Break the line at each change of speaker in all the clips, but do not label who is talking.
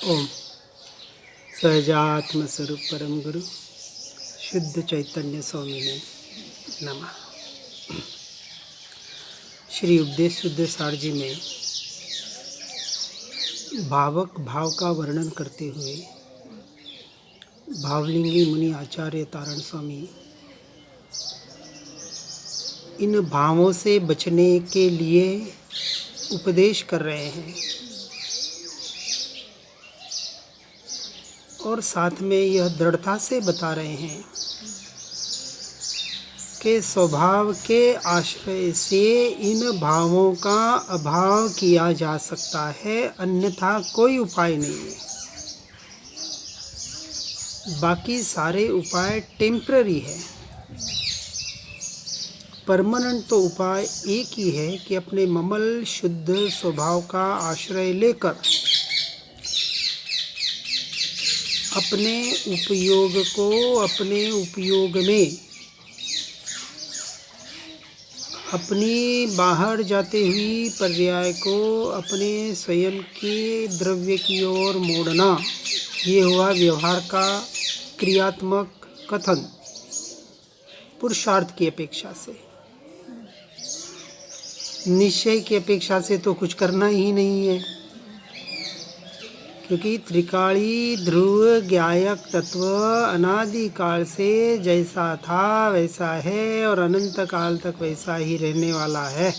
ओम सहजात्म स्वरूप परम गुरु शुद्ध चैतन्य स्वामी ने नमः। श्री उपदेश शुद्ध सार जी में भावक भाव का वर्णन करते हुए भावलिंगी मुनि आचार्य तारण स्वामी इन भावों से बचने के लिए उपदेश कर रहे हैं और साथ में यह दृढ़ता से बता रहे हैं कि स्वभाव के आश्रय से इन भावों का अभाव किया जा सकता है, अन्यथा कोई उपाय नहीं है। बाकी सारे उपाय टेम्पररी है। परमानेंट तो उपाय एक ही है कि अपने ममल शुद्ध स्वभाव का आश्रय लेकर अपने उपयोग को अपने उपयोग में अपनी बाहर जाते हुई पर्याय को अपने स्वयं के द्रव्य की ओर मोड़ना, ये हुआ व्यवहार का क्रियात्मक कथन पुरुषार्थ की अपेक्षा से। निश्चय की अपेक्षा से तो कुछ करना ही नहीं है, क्योंकि त्रिकाली ध्रुव ज्ञायक तत्व अनादि काल से जैसा था वैसा है और अनंत काल तक वैसा ही रहने वाला है।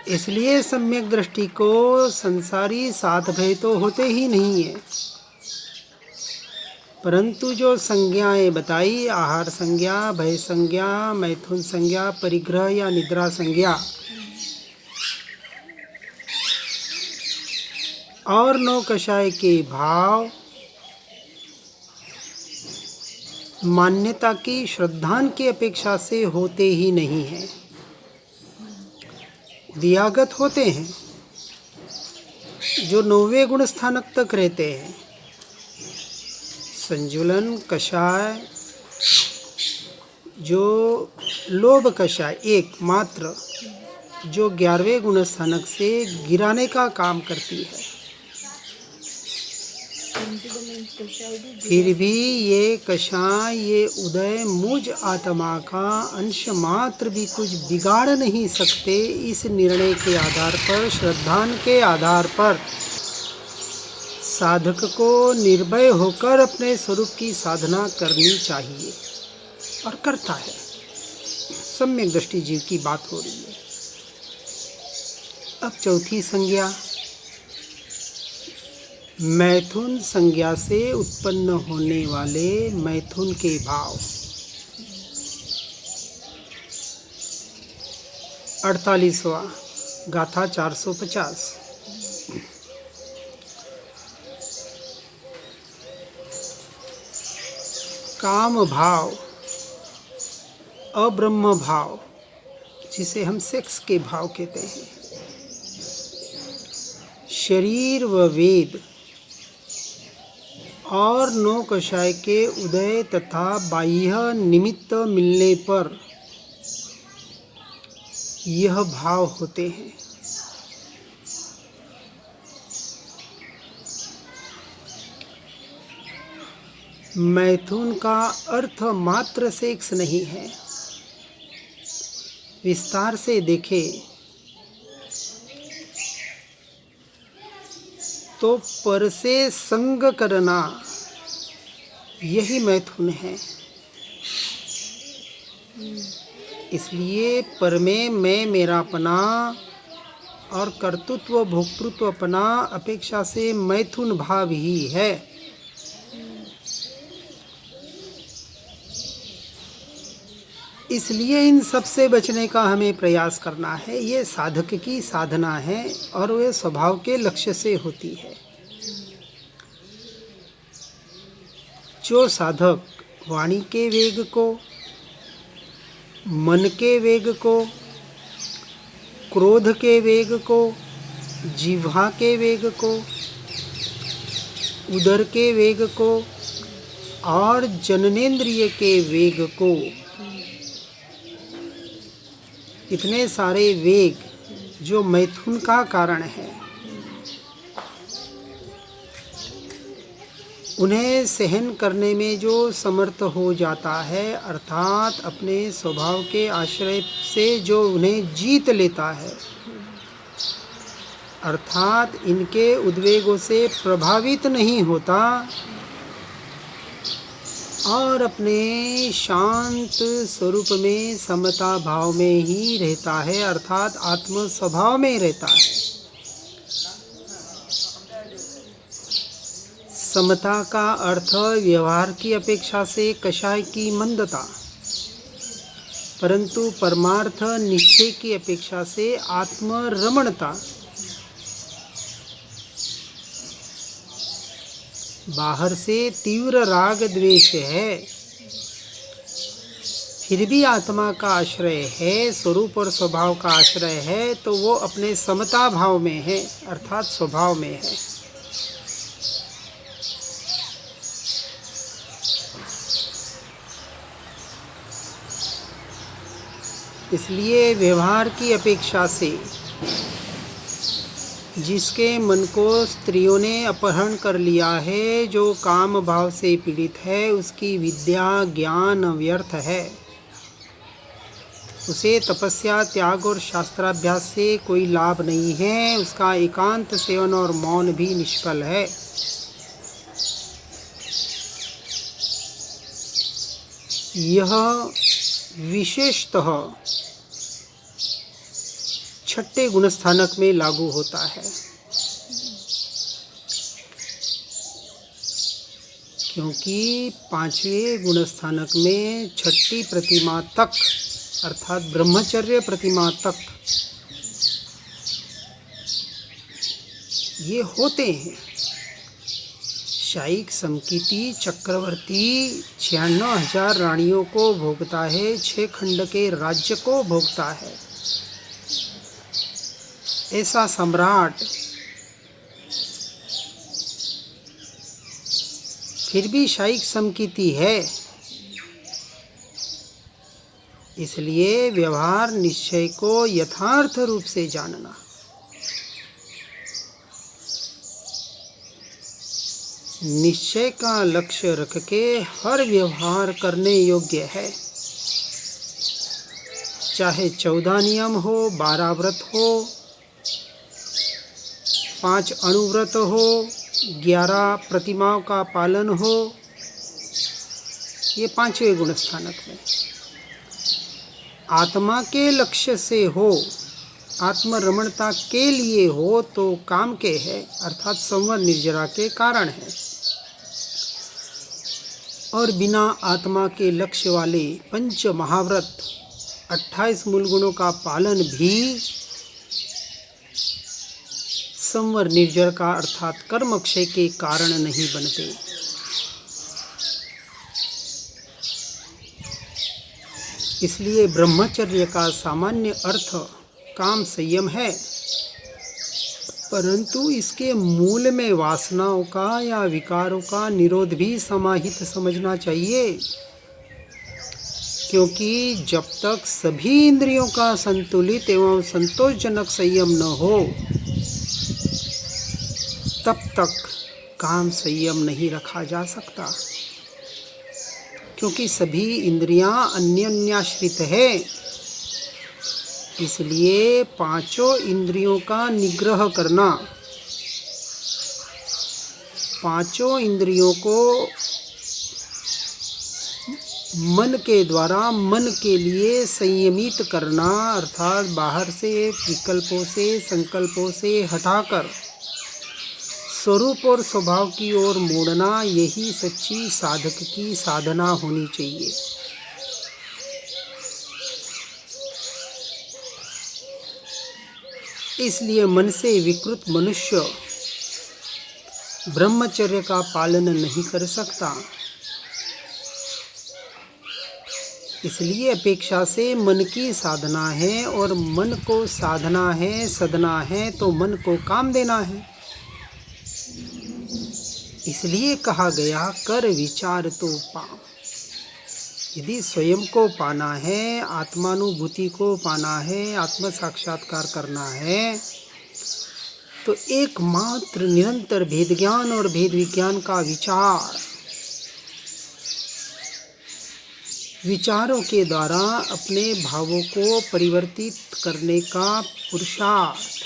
इसलिए सम्यक दृष्टि को संसारी सात भय तो होते ही नहीं है, परंतु जो संज्ञाएं बताई, आहार संज्ञा, भय संज्ञा, मैथुन संज्ञा, परिग्रह या निद्रा संज्ञा और नौ कषाय के भाव मान्यता की श्रद्धान की अपेक्षा से होते ही नहीं हैं, दियागत होते हैं। जो 9वें गुण स्थानक तक रहते हैं, संजुलन कषाय, जो लोभ कषाय एकमात्र जो 11वें गुण स्थानक से गिराने का काम करती है, फिर भी ये कषाय, ये उदय मुझ आत्मा का अंश मात्र भी कुछ बिगाड़ नहीं सकते। इस निर्णय के आधार पर, श्रद्धान के आधार पर साधक को निर्भय होकर अपने स्वरूप की साधना करनी चाहिए और करता है। सम्यक दृष्टि जीव की बात हो रही है। अब चौथी संज्ञा, मैथुन संज्ञा से उत्पन्न होने वाले मैथुन के भाव। 48वां गाथा 450। काम भाव, अब्रह्म भाव, जिसे हम सेक्स के भाव कहते हैं, शरीर व वेद और 9 कषाय के उदय तथा बाह्य निमित्त मिलने पर यह भाव होते हैं। मैथुन का अर्थ मात्र सेक्स नहीं है। विस्तार से देखें तो पर से संग करना, यही मैथुन है। इसलिए पर में मैं मेरापना और कर्तृत्व भोक्तृत्वपना अपेक्षा से मैथुन भाव ही है। इसलिए इन सब से बचने का हमें प्रयास करना है। ये साधक की साधना है और वे स्वभाव के लक्ष्य से होती है। जो साधक वाणी के वेग को, मन के वेग को, क्रोध के वेग को, जिह्वा के वेग को, उदर के वेग को और जननेंद्रिय के वेग को, इतने सारे वेग जो मैथुन का कारण है, उन्हें सहन करने में जो समर्थ हो जाता है, अर्थात अपने स्वभाव के आश्रय से जो उन्हें जीत लेता है, अर्थात इनके उद्वेगों से प्रभावित नहीं होता और अपने शांत स्वरूप में समता भाव में ही रहता है, अर्थात आत्म स्वभाव में रहता है। समता का अर्थ व्यवहार की अपेक्षा से कषाय की मंदता, परंतु परमार्थ निश्चय की अपेक्षा से आत्मरमणता। बाहर से तीव्र राग द्वेष है, फिर भी आत्मा का आश्रय है, स्वरूप और स्वभाव का आश्रय है, तो वो अपने समता भाव में है, अर्थात स्वभाव में है। इसलिए व्यवहार की अपेक्षा से जिसके मन को स्त्रियों ने अपहरण कर लिया है, जो काम भाव से पीड़ित है, उसकी विद्या ज्ञान व्यर्थ है। उसे तपस्या त्याग और शास्त्राभ्यास से कोई लाभ नहीं है, उसका एकांत सेवन और मौन भी निष्फल है। यह विशेषतः छठे गुणस्थानक में लागू होता है, क्योंकि पांचवें गुणस्थानक में छठी प्रतिमा तक, अर्थात ब्रह्मचर्य प्रतिमा तक ये होते हैं। शायिक समकीति चक्रवर्ती 96,000 रानियों को भोगता है, 6 खंड के राज्य को भोगता है। ऐसा सम्राट फिर भी शायिक समकीति है। इसलिए व्यवहार निश्चय को यथार्थ रूप से जानना, निश्चय का लक्ष्य रख के हर व्यवहार करने योग्य है। चाहे 14 नियम हो, 12 व्रत हो, 5 अणुव्रत हो, 11 प्रतिमाओं का पालन हो, ये पांचवें गुणस्थानक में आत्मा के लक्ष्य से हो, आत्मरमणता के लिए हो तो काम के है, अर्थात संवर निर्जरा के कारण है। और बिना आत्मा के लक्ष्य वाले पंच महाव्रत 28 मूल गुणों का पालन भी संवर निर्जर का, अर्थात कर्मक्षय के कारण नहीं बनते। इसलिए ब्रह्मचर्य का सामान्य अर्थ काम संयम है, परंतु इसके मूल में वासनाओं का या विकारों का निरोध भी समाहित समझना चाहिए, क्योंकि जब तक सभी इंद्रियों का संतुलित एवं संतोषजनक संयम न हो, तब तक काम संयम नहीं रखा जा सकता, क्योंकि सभी इंद्रियां अन्योन्याश्रित है। इसलिए पांचों इंद्रियों का निग्रह करना, पांचों इंद्रियों को मन के द्वारा मन के लिए संयमित करना, अर्थात बाहर से विकल्पों से संकल्पों से हटाकर स्वरूप और स्वभाव की ओर मोड़ना, यही सच्ची साधक की साधना होनी चाहिए। इसलिए मन से विकृत मनुष्य ब्रह्मचर्य का पालन नहीं कर सकता। इसलिए अपेक्षा से मन की साधना है, और मन को साधना है, सधना है तो मन को काम देना है। इसलिए कहा गया कर विचार तो पाओ। यदि स्वयं को पाना है, आत्मानुभूति को पाना है, आत्म साक्षात्कार करना है, तो एकमात्र निरंतर भेद ज्ञान और भेद विज्ञान का विचारों के द्वारा अपने भावों को परिवर्तित करने का पुरुषार्थ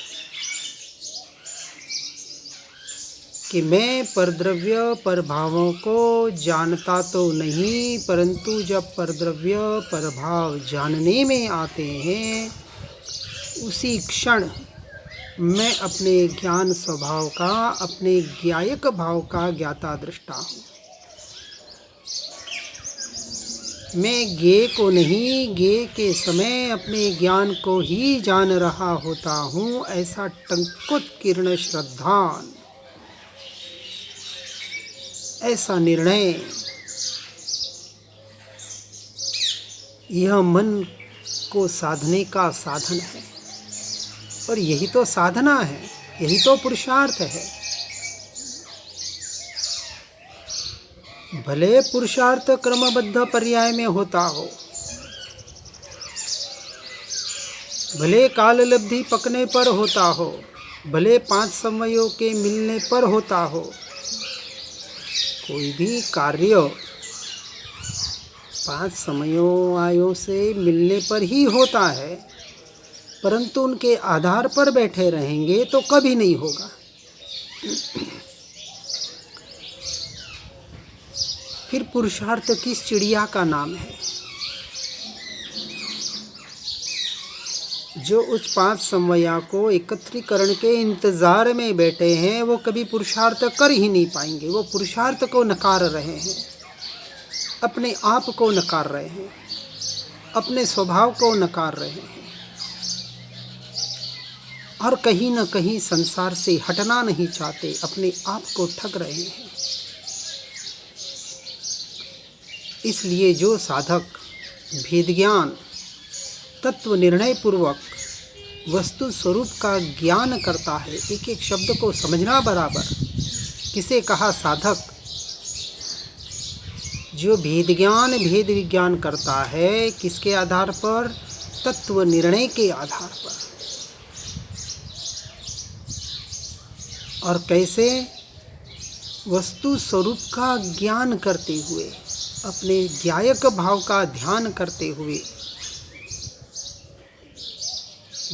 कि मैं परद्रव्य परभावों को जानता तो नहीं, परंतु जब परद्रव्य परभाव जानने में आते हैं उसी क्षण मैं अपने ज्ञान स्वभाव का, अपने ज्ञायक भाव का ज्ञाता दृष्टा हूँ। मैं ज्ञेय को नहीं, ज्ञेय के समय अपने ज्ञान को ही जान रहा होता हूँ। ऐसा टंकोत्कीर्ण श्रद्धान, ऐसा निर्णय, यह मन को साधने का साधन है। और यही तो साधना है, यही तो पुरुषार्थ है। भले पुरुषार्थ क्रमबद्ध पर्याय में होता हो, भले काल लब्धि पकने पर होता हो, भले 5 समयों के मिलने पर होता हो, कोई भी कार्य 5 समयों आयों से मिलने पर ही होता है, परंतु उनके आधार पर बैठे रहेंगे तो कभी नहीं होगा। फिर पुरुषार्थ किस चिड़िया का नाम है? जो उस 5 समया को एकत्रीकरण के इंतजार में बैठे हैं वो कभी पुरुषार्थ कर ही नहीं पाएंगे। वो पुरुषार्थ को नकार रहे हैं, अपने आप को नकार रहे हैं, अपने स्वभाव को नकार रहे हैं और कहीं न कहीं संसार से हटना नहीं चाहते, अपने आप को ठग रहे हैं। इसलिए जो साधक भेद ज्ञान, तत्व निर्णय पूर्वक वस्तु स्वरूप का ज्ञान करता है, एक एक शब्द को समझना बराबर, किसे कहा साधक? जो भेद ज्ञान भेद विज्ञान करता है, किसके आधार पर? तत्व निर्णय के आधार पर। और कैसे? वस्तु स्वरूप का ज्ञान करते हुए, अपने ज्ञायक भाव का ध्यान करते हुए,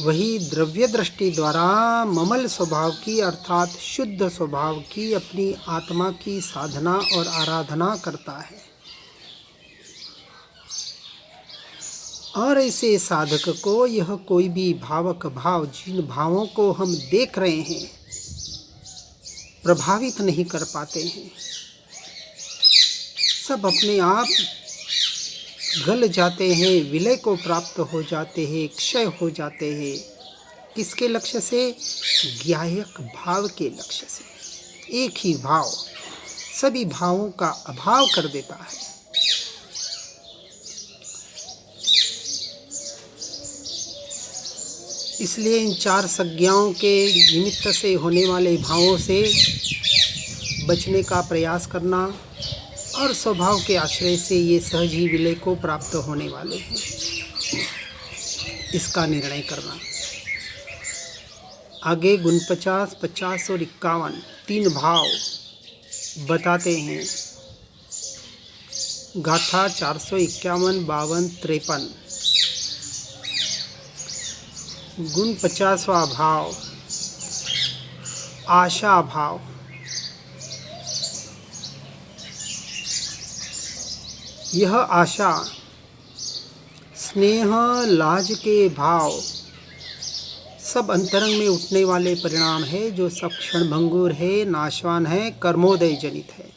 वही द्रव्य दृष्टि द्वारा ममल स्वभाव की अर्थात शुद्ध स्वभाव की अपनी आत्मा की साधना और आराधना करता है। और ऐसे साधक को यह कोई भी भावक भाव, जिन भावों को हम देख रहे हैं, प्रभावित नहीं कर पाते हैं। सब अपने आप गल जाते हैं, विलय को प्राप्त हो जाते हैं, क्षय हो जाते हैं। किसके लक्ष्य से? ज्ञायक भाव के लक्ष्य से। एक ही भाव सभी भावों का अभाव कर देता है। इसलिए इन 4 संज्ञाओं के निमित्त से होने वाले भावों से बचने का प्रयास करना और स्वभाव के आश्रय से ये सहज ही विलय को प्राप्त होने वाले हैं, इसका निर्णय करना। आगे गुण 50, 50 और 51 3 भाव बताते हैं। गाथा 451, 52, 53। गुण 50वां भाव आशा भाव। यह आशा, स्नेह, लाज के भाव सब अंतरंग में उठने वाले परिणाम है, जो सब क्षणभंगुर है, नाशवान है, कर्मोदय जनित है।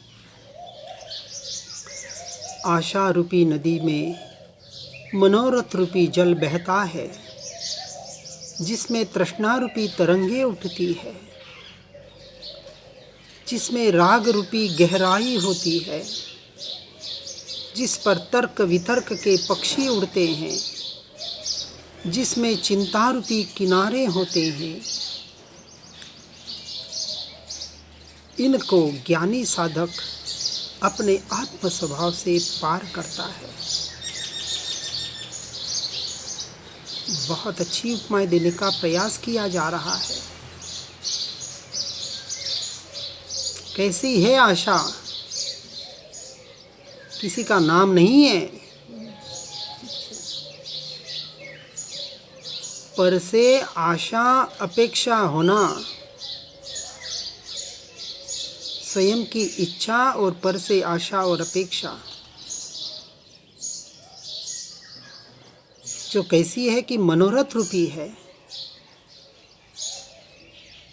आशा रूपी नदी में मनोरथ रूपी जल बहता है, जिसमें तृष्णा रूपी तरंगे उठती है, जिसमें राग रूपी गहराई होती है, जिस पर तर्क वितर्क के पक्षी उड़ते हैं, जिसमें चिंता रूपी किनारे होते हैं। इनको ज्ञानी साधक अपने आत्म स्वभाव से पार करता है। बहुत अच्छी उपमाएं देने का प्रयास किया जा रहा है। कैसी है आशा? किसी का नाम नहीं है, पर से आशा अपेक्षा होना, स्वयं की इच्छा और पर से आशा और अपेक्षा, जो कैसी है कि मनोरथ रूपी है,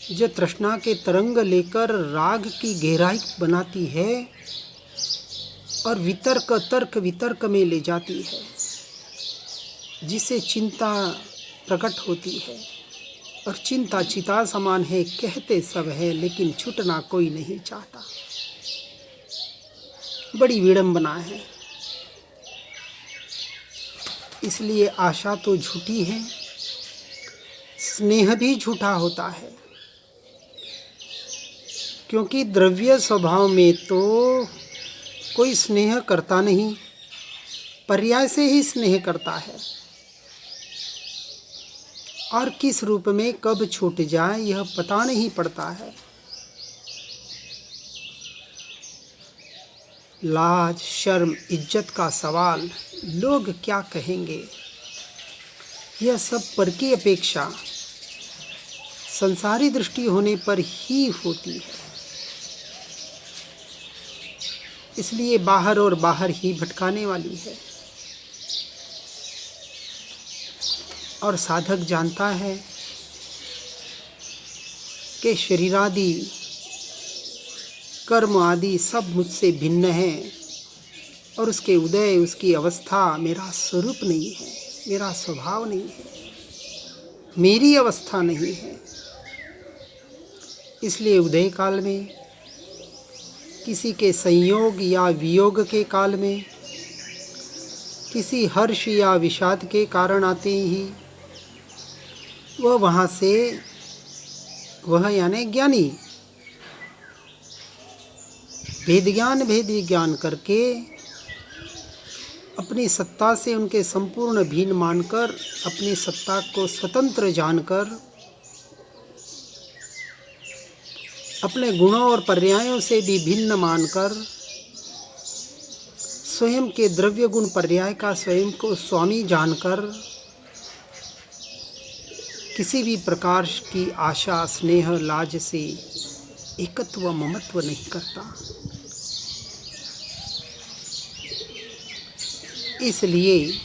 जो तृष्णा के तरंग लेकर राग की गहराई बनाती है और वितर्क तर्क वितर्क में ले जाती है, जिसे चिंता प्रकट होती है। और चिंता चिता समान है, कहते सब है लेकिन छूटना कोई नहीं चाहता। बड़ी विडंबना है। इसलिए आशा तो झूठी है, स्नेह भी झूठा होता है, क्योंकि द्रव्य स्वभाव में तो कोई स्नेह करता नहीं, पर्याय से ही स्नेह करता है। और किस रूप में कब छूट जाए यह पता नहीं पड़ता है। लाज शर्म इज्जत का सवाल, लोग क्या कहेंगे, यह सब पर की अपेक्षा संसारी दृष्टि होने पर ही होती है। इसलिए बाहर और बाहर ही भटकाने वाली है। और साधक जानता है कि शरीरादि कर्म आदि सब मुझसे भिन्न है, और उसके उदय उसकी अवस्था मेरा स्वरूप नहीं है, मेरा स्वभाव नहीं है, मेरी अवस्था नहीं है। इसलिए उदय काल में, किसी के संयोग या वियोग के काल में, किसी हर्ष या विषाद के कारण आते ही वह वहाँ से, वह यानी ज्ञानी, भेद ज्ञान भेद विज्ञान करके अपनी सत्ता से उनके संपूर्ण भिन्न मानकर, अपनी सत्ता को स्वतंत्र जानकर, अपने गुणों और पर्यायों से भी भिन्न मानकर, स्वयं के द्रव्य गुण पर्याय का स्वयं को स्वामी जानकर, किसी भी प्रकार की आशा स्नेह लाज से एकत्व ममत्व नहीं करता। इसलिए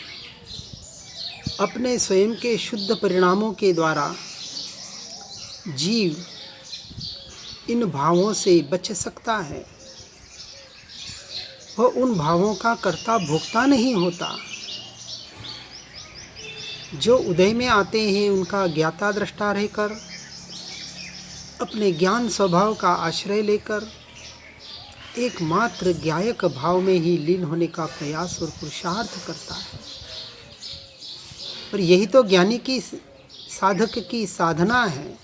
अपने स्वयं के शुद्ध परिणामों के द्वारा जीव इन भावों से बच सकता है। वह उन भावों का कर्ता भोक्ता नहीं होता। जो उदय में आते हैं उनका ज्ञाता दृष्टा रहकर, अपने ज्ञान स्वभाव का आश्रय लेकर एकमात्र ज्ञायक भाव में ही लीन होने का प्रयास और पुरुषार्थ करता है। और यही तो ज्ञानी की, साधक की साधना है।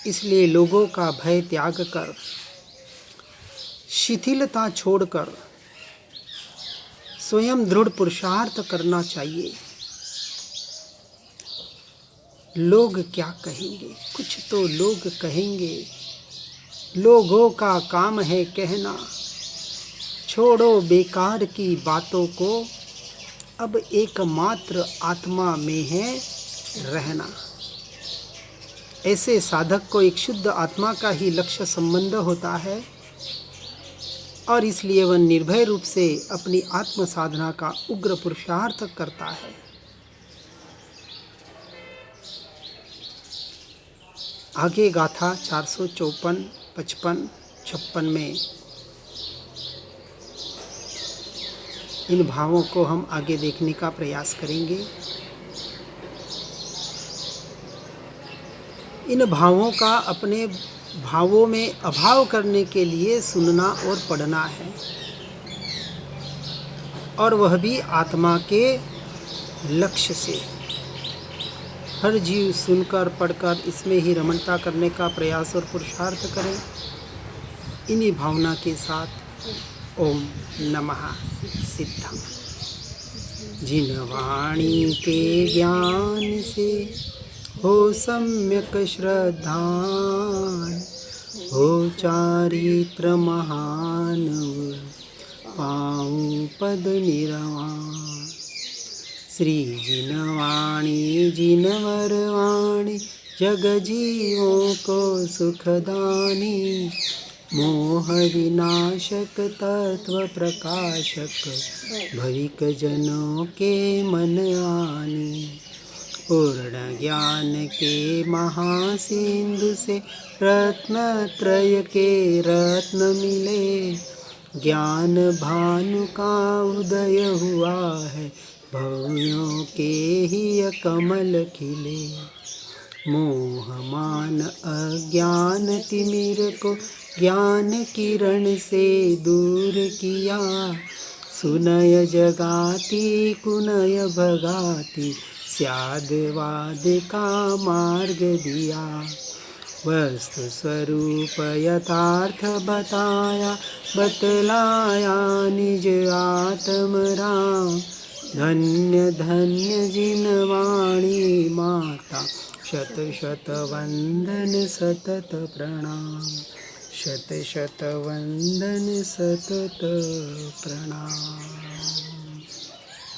इसलिए लोगों का भय त्याग कर, शिथिलता छोड़कर स्वयं दृढ़ पुरुषार्थ करना चाहिए। लोग क्या कहेंगे, कुछ तो लोग कहेंगे, लोगों का काम है कहना, छोड़ो बेकार की बातों को, अब एकमात्र आत्मा में है रहना। ऐसे साधक को एक शुद्ध आत्मा का ही लक्ष्य संबंध होता है, और इसलिए वह निर्भय रूप से अपनी आत्म साधना का उग्र पुरुषार्थ करता है। आगे गाथा 454, 55, 56 में इन भावों को हम आगे देखने का प्रयास करेंगे। इन भावों का अपने भावों में अभाव करने के लिए सुनना और पढ़ना है, और वह भी आत्मा के लक्ष्य से। हर जीव सुनकर पढ़कर इसमें ही रमणता करने का प्रयास और पुरुषार्थ करें। इन्हीं भावना के साथ ओम नमः सिद्धम। जिन वाणी के ज्ञान से हो सम्यक श्रद्धान, हो चारित्र महानव पाऊं पद निर्वाण। श्री जिनवाणी जिनवरवाणी जग जीवों को सुखदानी। मोह विनाशक तत्व प्रकाशक भविक जनों के मन आनी। पूर्ण ज्ञान के महासिंधु से रत्न त्रय के रत्न मिले। ज्ञान भानु का उदय हुआ है भव्यों के ही कमल खिले। मोह मान अज्ञान तिमिर को ज्ञान किरण से दूर किया। सुनय जगाती कुनय भगाती स्यादवाद का मार्ग दिया। वस्तु स्वरूप यथार्थ बताया बतलाया निज आत्म राम। धन्य धन्य जिनवाणी माता शत शत वंदन सतत प्रणाम। शत शत वंदन सतत प्रणाम।